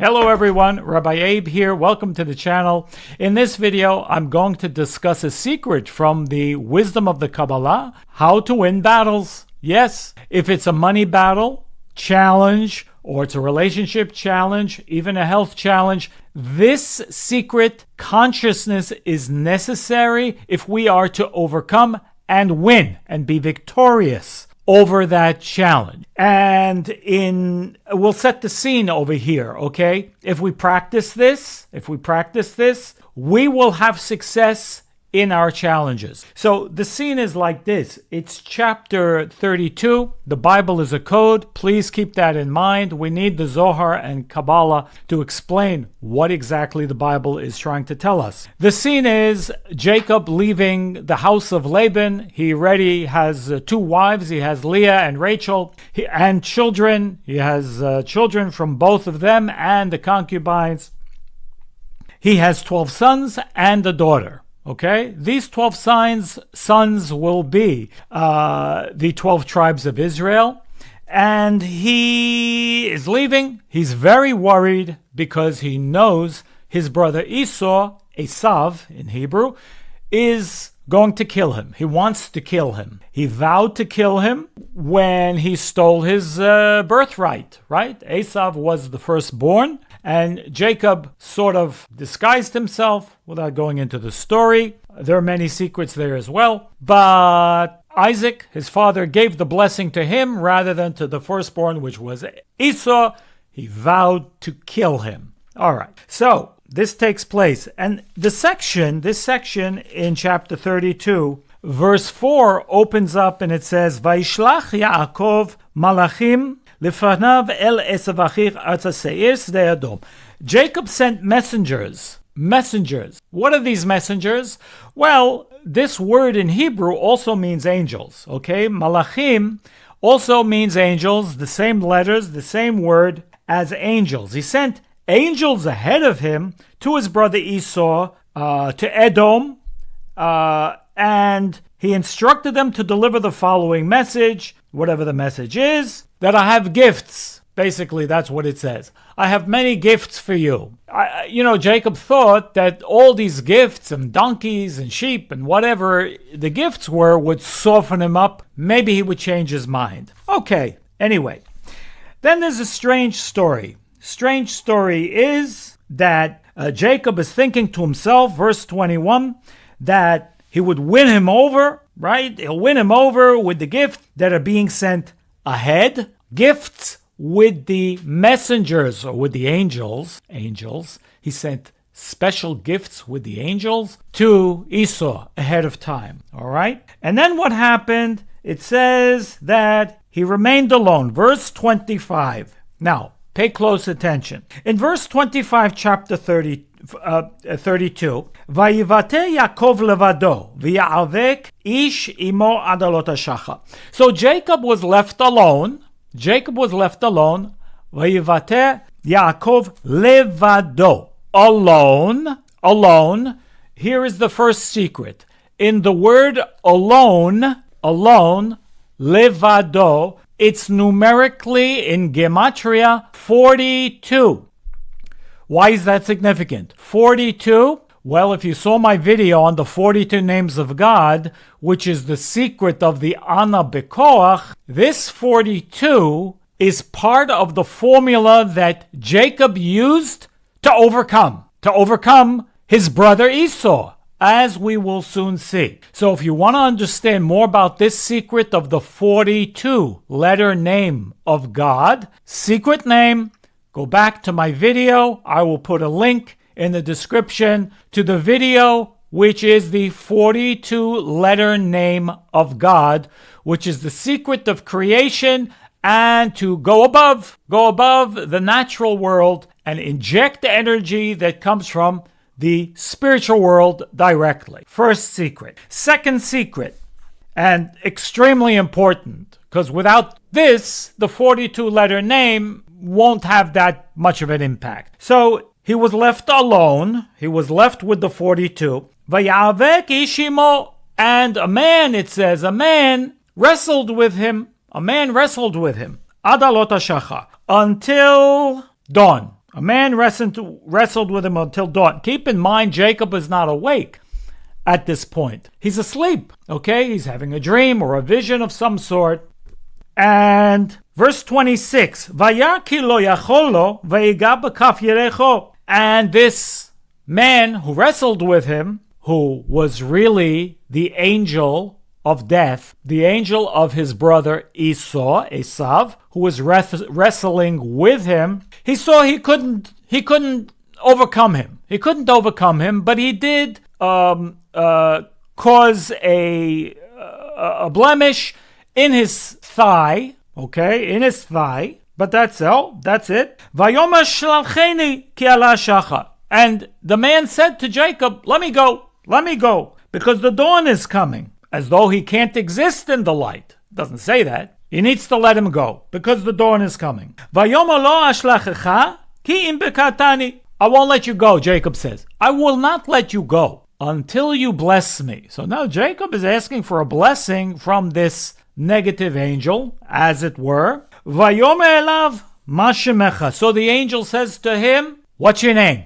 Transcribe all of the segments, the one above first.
Hello everyone, Rabbi Abe here. Welcome to the channel. In this video, I'm going to discuss a secret from the wisdom of the Kabbalah, how to win battles. Yes, if it's a money battle, challenge, or it's a relationship challenge, even a health challenge, this secret consciousness is necessary if we are to overcome and win and be victorious over that challenge. And we'll set the scene over here, okay? If we practice this, we will have success in our challenges. So the scene is like this. It's chapter 32. The Bible is a code. Please keep that in mind. We need the Zohar and Kabbalah to explain what exactly the Bible is trying to tell us. The scene is Jacob leaving the house of Laban. He already has two wives. He has Leah and Rachel and children. He has children from both of them and the concubines. He has 12 sons and a daughter. Okay, these 12 sons will be the 12 tribes of Israel. And he is leaving. He's very worried because he knows his brother Esau in Hebrew, is going to kill him. He wants to kill him. He vowed to kill him when he stole his birthright, right? Esau was the firstborn. And Jacob sort of disguised himself without going into the story. There are many secrets there as well. But Isaac, his father, gave the blessing to him rather than to the firstborn, which was Esau. He vowed to kill him. All right. So this takes place. And this section in chapter 32, verse 4 opens up and it says, Vaishlach Yaakov malachim Lefanav el Esav achich arza seir sdei Adom. Jacob sent messengers. What are these messengers? Well, this word in Hebrew also means angels. Okay, malachim also means angels. The same letters, the same word as angels. He sent angels ahead of him to his brother Esau, to Edom, and he instructed them to deliver the following message, whatever the message is, that I have gifts. Basically, that's what it says. I have many gifts for you. Jacob thought that all these gifts and donkeys and sheep and whatever the gifts were would soften him up. Maybe he would change his mind. Okay, anyway. Then there's a strange story. Strange story is that Jacob is thinking to himself, verse 21, that he would win him over, right? He'll win him over with the gifts that are being sent ahead. Gifts with the messengers or with the angels. He sent special gifts with the angels to Esau ahead of time. All right? And then what happened? It says that he remained alone. Verse 25. Now, pay close attention. In verse 25, chapter 32, Vayivate Yaakov levado v'ya'avek ish imo adalot hashachar. So Jacob was left alone. Vayivate Yaakov levado. Alone. Here is the first secret. In the word alone, levado, it's numerically in Gematria 42. Why is that significant? 42? Well, if you saw my video on the 42 names of God, which is the secret of the Ana Bekoach, this 42 is part of the formula that Jacob used to overcome his brother Esau, as we will soon see. So if you want to understand more about this secret of the 42 letter name of God, secret name, go back to my video. I will put a link in the description to the video, which is the 42 letter name of God, which is the secret of creation and to go above the natural world and inject the energy that comes from the spiritual world directly. First secret. Second secret, and extremely important, because without this, the 42 letter name won't have that much of an impact. So he was left alone. He was left with the 42. Vayavek ishimo, and a man wrestled with him. Adalot hashachar, until dawn. A man wrestled with him until dawn. Keep in mind, Jacob is not awake at this point. He's asleep, okay? He's having a dream or a vision of some sort. And verse 26, Vayar ki lo yachol lo vayiga b'kaf yerecho. And this man who wrestled with him, who was really the angel of death, the angel of his brother Esau, who was wrestling with him, he saw he couldn't overcome him. He couldn't overcome him, but he did cause a blemish in his thigh, okay, in his thigh. But that's all. That's it. Vayomer shlalcheni ki ala shachar. And the man said to Jacob, let me go, because the dawn is coming. As though he can't exist in the light. Doesn't say that. He needs to let him go, because the dawn is coming. Vayomer lo ashlachecha ki im bekatani. I won't let you go, Jacob says. I will not let you go until you bless me. So now Jacob is asking for a blessing from this negative angel, as it were. Vayomer elav ma shemecha. So the angel says to him, what's your name?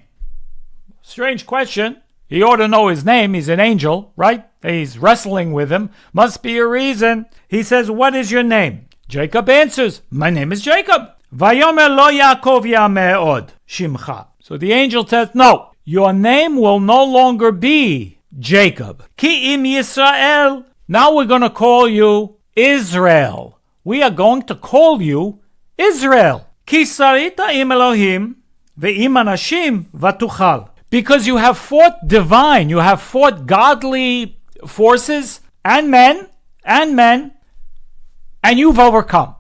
Strange question. He ought to know his name. He's an angel, right? He's wrestling with him. Must be a reason. He says, what is your name? Jacob answers, my name is Jacob. Vayomer lo Yaakov yameh od shimcha. So the angel says, no, your name will no longer be Jacob. Ki im Yisrael. Now we're going to call you Israel. We are going to call you Israel. Ki sarita im Elohim ve'im anashim vatuchal. Because you have fought divine, you have fought godly forces and men, and you've overcome.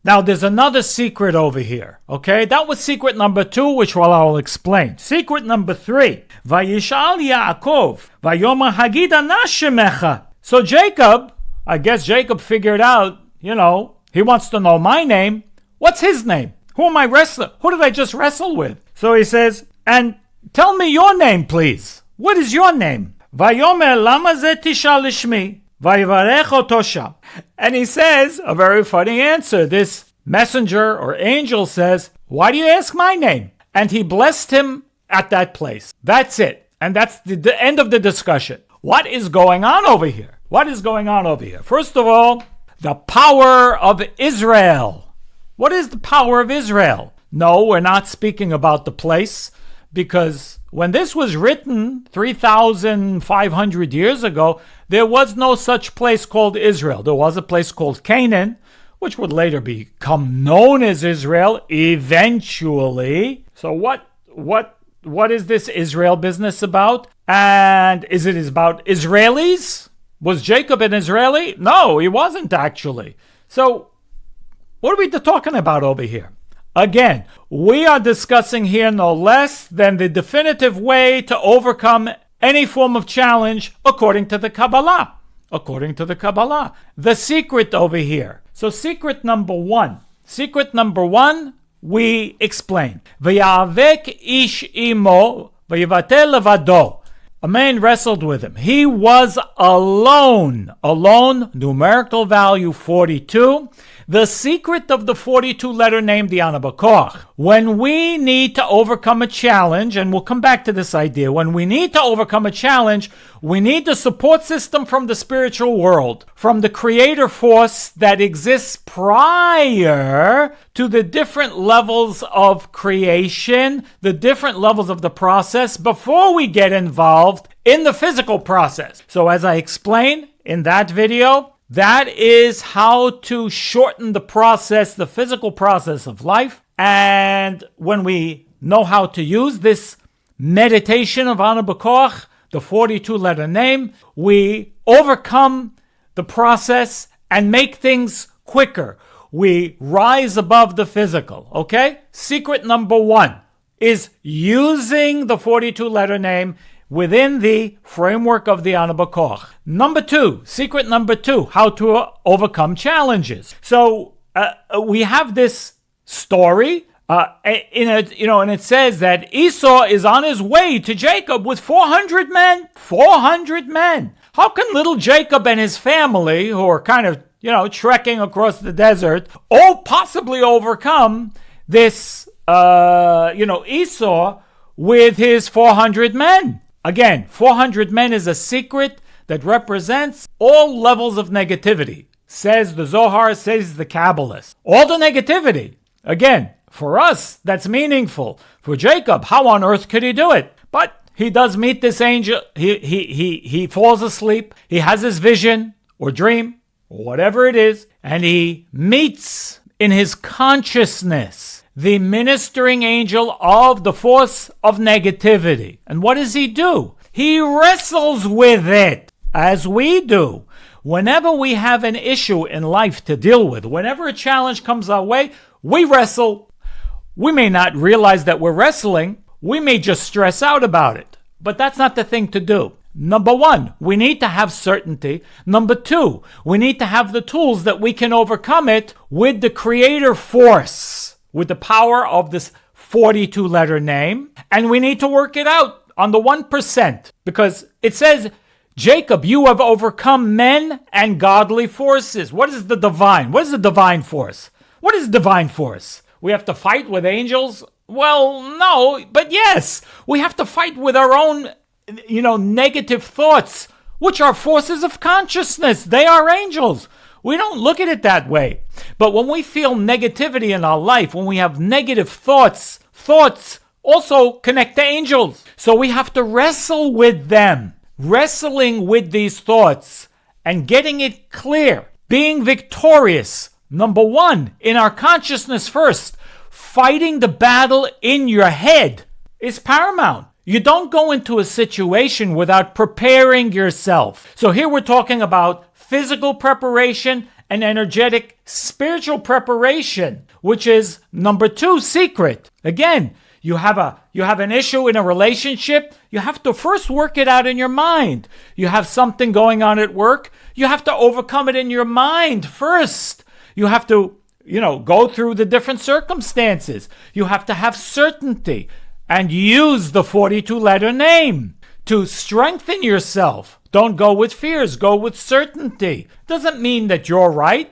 Now there's another secret over here, okay? That was secret number 2, which I'll explain. Secret number 3, Vayishal Yaakov, Vayomer Hagid ana shemecha. So Jacob, I guess Jacob figured out, he wants to know my name. What's his name? Who am I wrestling? Who did I just wrestle with? So he says, and tell me your name, please. What is your name? Vayomer lama ze tishal lishmi, vayivarech oto sham. And he says a very funny answer. This messenger or angel says, why do you ask my name? And he blessed him at that place. That's it. And that's the end of the discussion. What is going on over here? First of all, the power of Israel. What is the power of Israel? No, we're not speaking about the place, because when this was written 3,500 years ago, there was no such place called Israel. There was a place called Canaan, which would later become known as Israel eventually. So what is this Israel business about? And is it about Israelis? Was Jacob an Israeli? No, he wasn't actually. So what are we talking about over here? Again, we are discussing here no less than the definitive way to overcome any form of challenge according to the Kabbalah. The secret over here. So secret number 1. We explain. V'yavek ish imo v'yivatel levado. A man wrestled with him. He was alone. Alone, numerical value 42. The secret of the 42-letter name, the Anabakoch. When we need to overcome a challenge, and we'll come back to this idea, when we need to overcome a challenge, we need the support system from the spiritual world, from the creator force that exists prior to the different levels of creation, the different levels of the process, before we get involved in the physical process. So as I explained in that video, that is how to shorten the process, the physical process of life. And when we know how to use this meditation of Anabakoch, the 42-letter name, we overcome the process and make things quicker. We rise above the physical, okay? Secret number 1 is using the 42-letter name within the framework of the Anabakoch. Secret number 2, how to overcome challenges. So we have this story, and it says that Esau is on his way to Jacob with 400 men. 400 men. How can little Jacob and his family, who are kind of, trekking across the desert, possibly overcome this, Esau with his 400 men. Again, 400 men is a secret that represents all levels of negativity. Says the Zohar, says the Kabbalist. All the negativity. Again, for us, that's meaningful. For Jacob, how on earth could he do it? But he does meet this angel. He falls asleep. He has his vision or dream or whatever it is. And he meets in his consciousness the ministering angel of the force of negativity. And what does he do? He wrestles with it, as we do. Whenever we have an issue in life to deal with, whenever a challenge comes our way, we wrestle. We may not realize that we're wrestling. We may just stress out about it. But that's not the thing to do. Number one, we need to have certainty. Number two, we need to have the tools that we can overcome it with the creator force, with the power of this 42-letter name. And we need to work it out on the 1%. Because it says, Jacob, you have overcome men and godly forces. What is the divine? What is the divine force? What is divine force? We have to fight with angels? Well, no, but yes, we have to fight with our own, negative thoughts, which are forces of consciousness. They are angels. We don't look at it that way. But when we feel negativity in our life, when we have negative thoughts also connect to angels. So we have to wrestle with them. Wrestling with these thoughts and getting it clear, being victorious, number one, in our consciousness first, fighting the battle in your head is paramount. You don't go into a situation without preparing yourself. So here we're talking about physical preparation and energetic spiritual preparation, which is number two, secret. Again, you have an issue in a relationship, you have to first work it out in your mind. You have something going on at work, you have to overcome it in your mind first. You have to, go through the different circumstances. You have to have certainty and use the 42-letter name to strengthen yourself. Don't go with fears, go with certainty. Doesn't mean that you're right.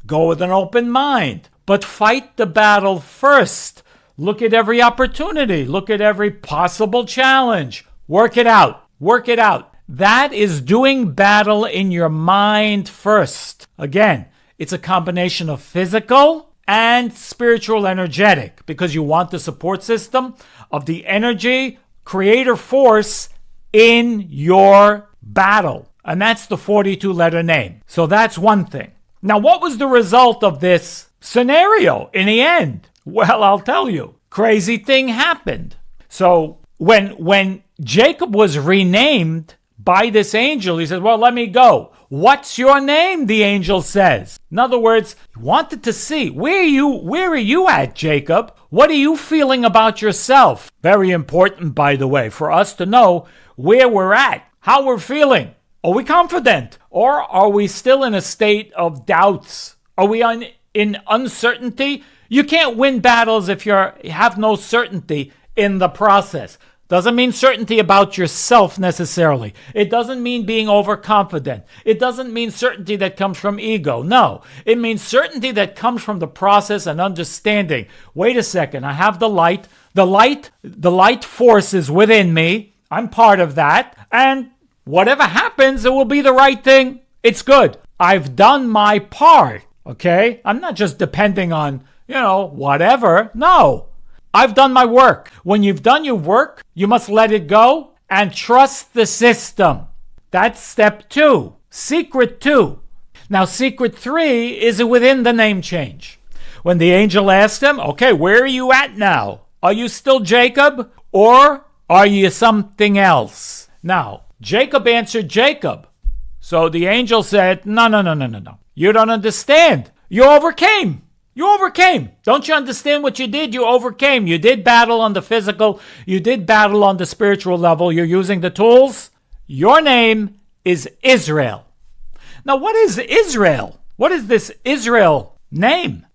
Go with an open mind, but fight the battle first. Look at every opportunity. Look at every possible challenge. Work it out. Work it out. That is doing battle in your mind first. Again, it's a combination of physical and spiritual energetic, because you want the support system of the energy creator force in your battle. And that's the 42-letter name. So that's one thing. Now, what was the result of this scenario in the end? Well, I'll tell you. Crazy thing happened. So when Jacob was renamed by this angel, he said, well, let me go. What's your name? The angel says. In other words, he wanted to see, where are you at, Jacob? What are you feeling about yourself? Very important, by the way, for us to know where we're at, how we're feeling. Are we confident? Or are we still in a state of doubts? Are we in uncertainty? You can't win battles if you have no certainty in the process. Doesn't mean certainty about yourself necessarily. It doesn't mean being overconfident. It doesn't mean certainty that comes from ego. No, it means certainty that comes from the process and understanding. Wait a second, I have the light. The light force is within me. I'm part of that. And whatever happens, it will be the right thing. It's good. I've done my part. Okay? I'm not just depending on whatever. No, I've done my work. When you've done your work, you must let it go and trust the system. That's step 2. Secret 2. Now, secret 3 is within the name change. When the angel asked him, okay, where are you at now? Are you still Jacob or are you something else? Now, Jacob answered Jacob. So the angel said, no. You don't understand. You overcame. You overcame. Don't you understand what you did? You overcame. You did battle on the physical. You did battle on the spiritual level. You're using the tools. Your name is Israel. Now, what is Israel? What is this Israel name?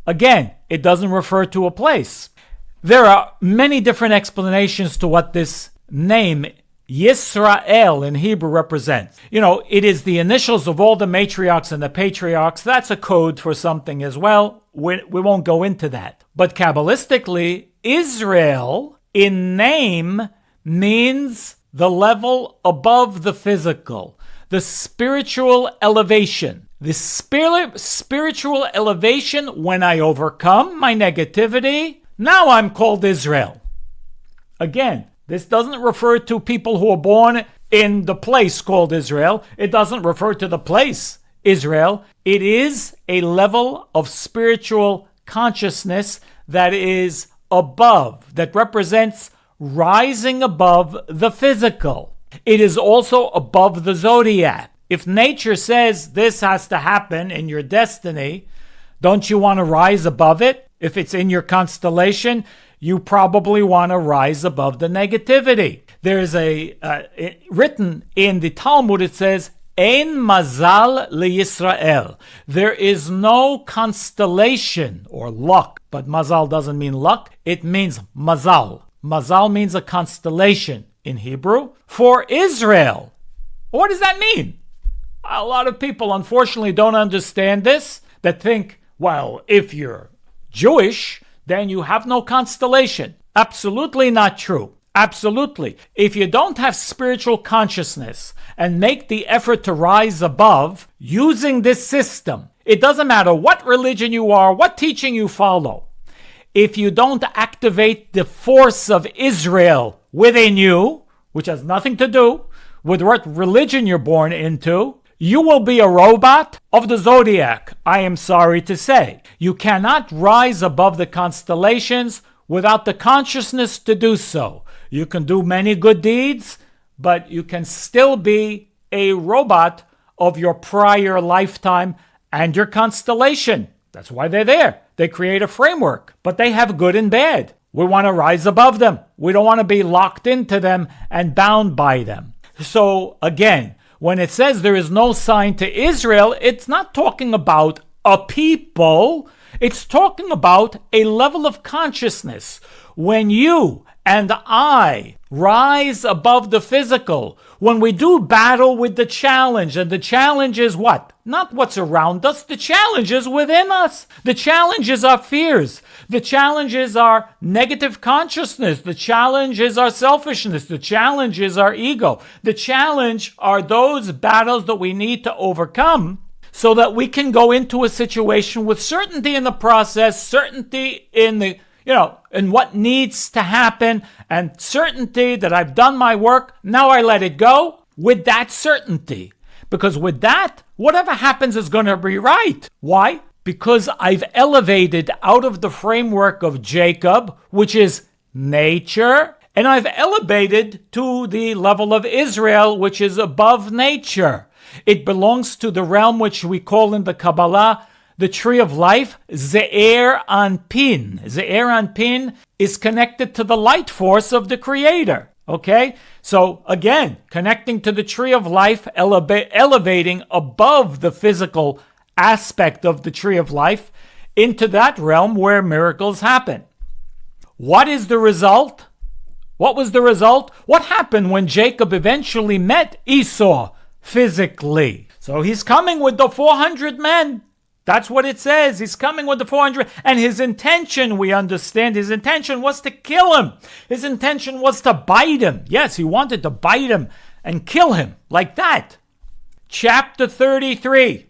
Again, it doesn't refer to a place. There are many different explanations to what this name Yisrael in Hebrew represents. It is the initials of all the matriarchs and the patriarchs. That's a code for something as well. We won't go into that. But Kabbalistically, Israel in name means the level above the physical, the spiritual elevation. The spiritual elevation when I overcome my negativity. Now I'm called Israel. Again, this doesn't refer to people who are born in the place called Israel. It doesn't refer to the place Israel. It is a level of spiritual consciousness that is above, that represents rising above the physical. It is also above the zodiac. If nature says this has to happen in your destiny, don't you want to rise above it? If it's in your constellation, you probably want to rise above the negativity. There's written in the Talmud, it says, Ein mazal liyisrael. There is no constellation or luck, but mazal doesn't mean luck. It means mazal. Mazal means a constellation in Hebrew for Israel. What does that mean? A lot of people, unfortunately, don't understand this, that think, well, if you're Jewish, then you have no constellation. Absolutely not true. Absolutely. If you don't have spiritual consciousness and make the effort to rise above using this system, it doesn't matter what religion you are, what teaching you follow. If you don't activate the force of Israel within you, which has nothing to do with what religion you're born into, you will be a robot of the zodiac, I am sorry to say. You cannot rise above the constellations without the consciousness to do so. You can do many good deeds, but you can still be a robot of your prior lifetime and your constellation. That's why they're there. They create a framework, but they have good and bad. We want to rise above them. We don't want to be locked into them and bound by them. So again, when it says there is no sign to Israel, it's not talking about a people. It's talking about a level of consciousness. When you and I rise above the physical, when we do battle with the challenge, and the challenge is what? Not what's around us. The challenge is within us. The challenge is our fears. The challenge is our negative consciousness. The challenge is our selfishness. The challenge is our ego. The challenge are those battles that we need to overcome so that we can go into a situation with certainty in the process, certainty in the in what needs to happen, and certainty that I've done my work, now I let it go with that certainty. Because with that, whatever happens is going to be right. Why? Because I've elevated out of the framework of Jacob, which is nature, and I've elevated to the level of Israel, which is above nature. It belongs to the realm which we call in the Kabbalah the tree of life, Zeir Anpin. Zeir Anpin is connected to the light force of the Creator. Okay? So again, connecting to the tree of life, elevating above the physical aspect of the tree of life into that realm where miracles happen. What is the result? What was the result? What happened when Jacob eventually met Esau physically? So he's coming with the 400 men. That's what it says. He's coming with the 400. And his intention, we understand, his intention was to kill him. His intention was to bite him. Yes, he wanted to bite him and kill him like that. Chapter 33,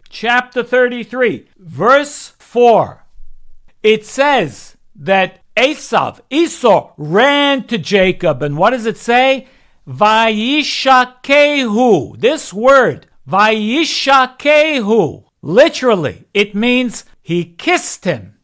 verse 4. It says that Esau ran to Jacob. And what does it say? Vayishakehu. This word, Vayishakehu. Literally, it means he kissed him.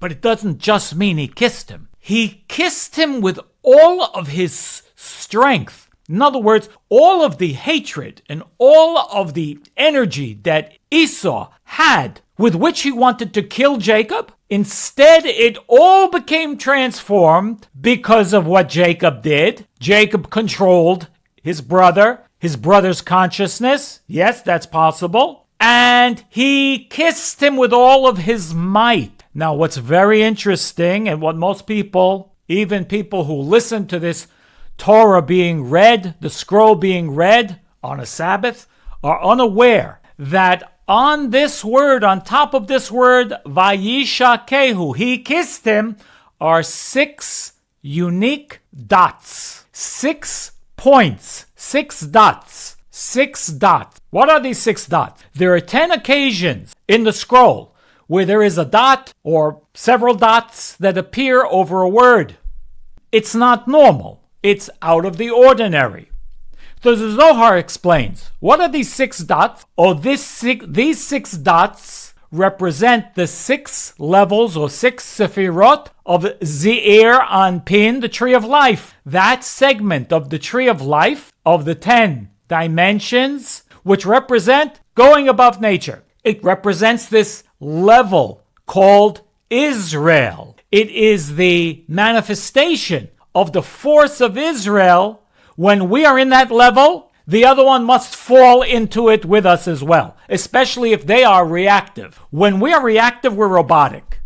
But it doesn't just mean he kissed him. He kissed him with all of his strength. In other words, all of the hatred and all of the energy that Esau had with which he wanted to kill Jacob, instead it all became transformed because of what Jacob did. Jacob controlled his brother's consciousness. Yes, that's possible. And he kissed him with all of his might. Now, what's very interesting, and what most people, even people who listen to this, Torah being read, the scroll being read on a Sabbath, are unaware that on this word, on top of this word, Vayishakehu, he kissed him, are 6 unique dots. 6 points. 6 dots. 6 dots. What are these 6 dots? There are 10 occasions in the scroll where there is a dot or several dots that appear over a word. It's not normal. It's out of the ordinary. So the Zohar explains, what are these 6 dots? Oh, these 6 dots represent the 6 levels or 6 sephirot of Zeir Anpin, the tree of life. That segment of the tree of life of the 10 dimensions, which represent going above nature. It represents this level called Israel. It is the manifestation of the force of Israel. When we are in that level, the other one must fall into it with us as well, especially if they are reactive. When we are reactive, we're robotic.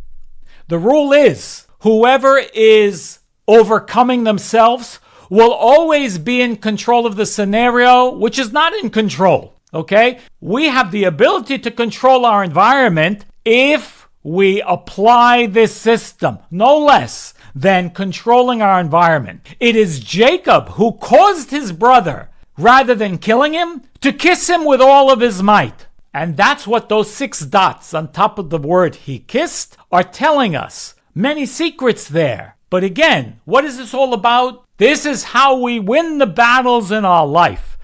The rule is, whoever is overcoming themselves will always be in control of the scenario, which is not in control, okay? We have the ability to control our environment if we apply this system, no less than controlling our environment. It is Jacob who caused his brother, rather than killing him, to kiss him with all of his might. And that's what those 6 dots on top of the word he kissed are telling us. Many secrets there. But again, what is this all about? This is how we win the battles in our life.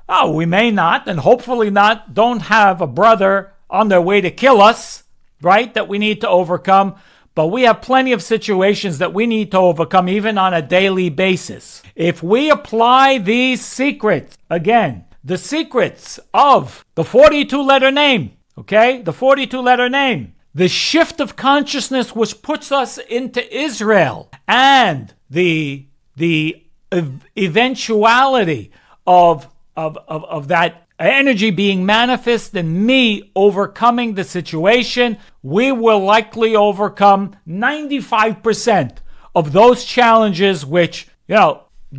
Oh, we may not, and hopefully not, don't have a brother on their way to kill us, right, that we need to overcome. But we have plenty of situations that we need to overcome even on a daily basis. If we apply these secrets, again, the secrets of the 42-letter name, okay, the 42-letter name, the shift of consciousness which puts us into Israel, and the eventuality of that energy being manifest in me overcoming the situation, we will likely overcome 95% of those challenges which,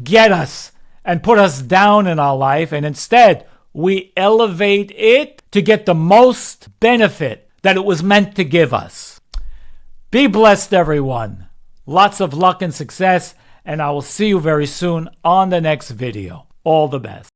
get us and put us down in our life. And instead, we elevate it to get the most benefit that it was meant to give us. Be blessed, everyone. Lots of luck and success, and I will see you very soon on the next video. All the best.